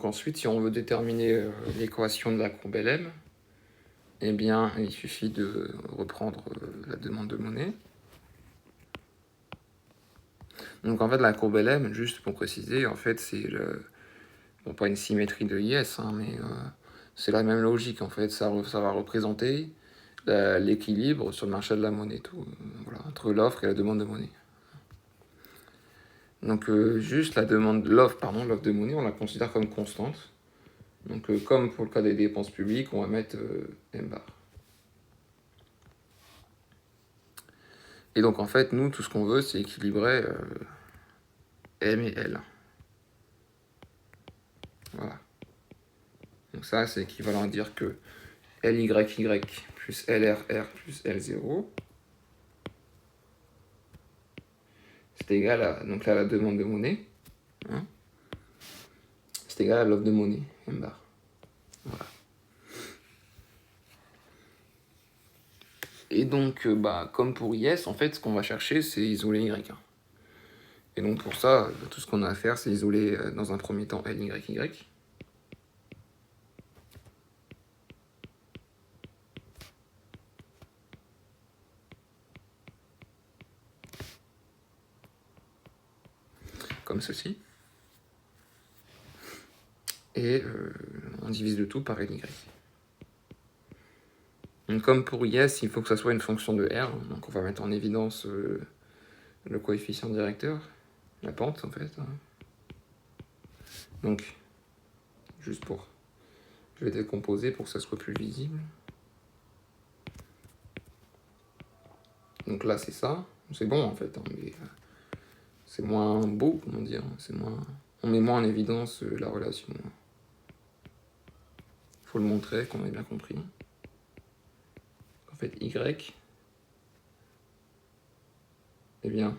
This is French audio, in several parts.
Ensuite, si on veut déterminer l'équation de la courbe LM, eh bien, il suffit de reprendre la demande de monnaie. Donc, en fait, la courbe LM, juste pour préciser, en fait, c'est bon, pas une symétrie de Yes, hein, mais c'est la même logique, en fait. Ça va représenter l'équilibre sur le marché de la monnaie, tout, voilà, entre l'offre et la demande de monnaie. Donc, juste l'offre de monnaie, on la considère comme constante. Donc, comme pour le cas des dépenses publiques, on va mettre M bar. Et donc, en fait, nous, tout ce qu'on veut, c'est équilibrer M et L. Voilà. Donc ça, c'est équivalent à dire que LYY plus LRR plus L0, c'est égal à, donc là, la demande de monnaie, hein, c'est égal à l'offre de monnaie, M bar. Voilà. Et donc, comme pour Yes, en fait, ce qu'on va chercher, c'est isoler Y. Et donc, pour ça, tout ce qu'on a à faire, c'est isoler dans un premier temps LYY. Comme ceci. Et on divise le tout par LY. Donc, comme pour Yes, il faut que ça soit une fonction de R. Donc, on va mettre en évidence le coefficient directeur, la pente, en fait. Donc, juste pour... Je vais décomposer pour que ça soit plus visible. Donc là, c'est ça. C'est bon, en fait, hein, mais c'est moins beau, comment dire. On met moins en évidence la relation. Faut le montrer, qu'on ait bien compris. En fait, Y, eh bien,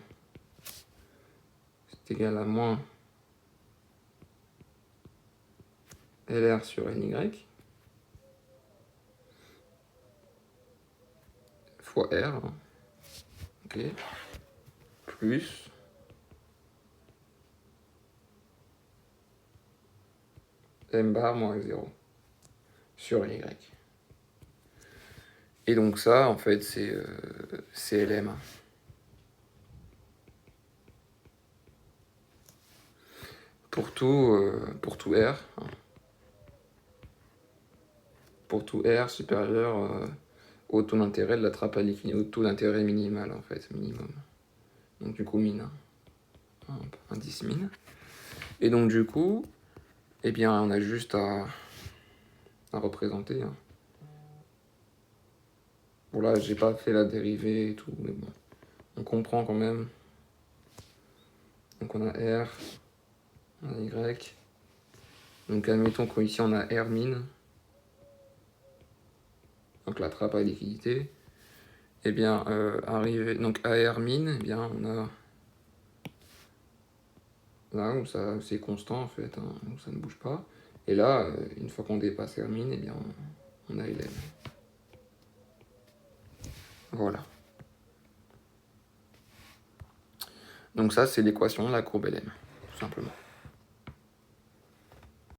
c'est égal à moins LR sur NY fois R, ok, plus M bar moins 0 sur Y. Et donc ça, en fait, c'est LM. Pour tout R, hein, pour tout R supérieur au taux d'intérêt de la trappe à liquide, au taux d'intérêt minimal, en fait, minimum. Donc du coup, mine. Indice mine. Et donc du coup, eh bien, on a juste à représenter. Hein. Bon là, j'ai pas fait la dérivée et tout, mais bon, on comprend quand même. Donc on a R, on a Y. Donc admettons qu'ici on a R mine. Donc la trappe à liquidité. Eh bien, donc AR mine, eh bien, on a là où c'est constant en fait, hein, où ça ne bouge pas. Et là, une fois qu'on dépasse R mine, eh bien, on a LM. Voilà. Donc ça, c'est l'équation de la courbe LM, tout simplement.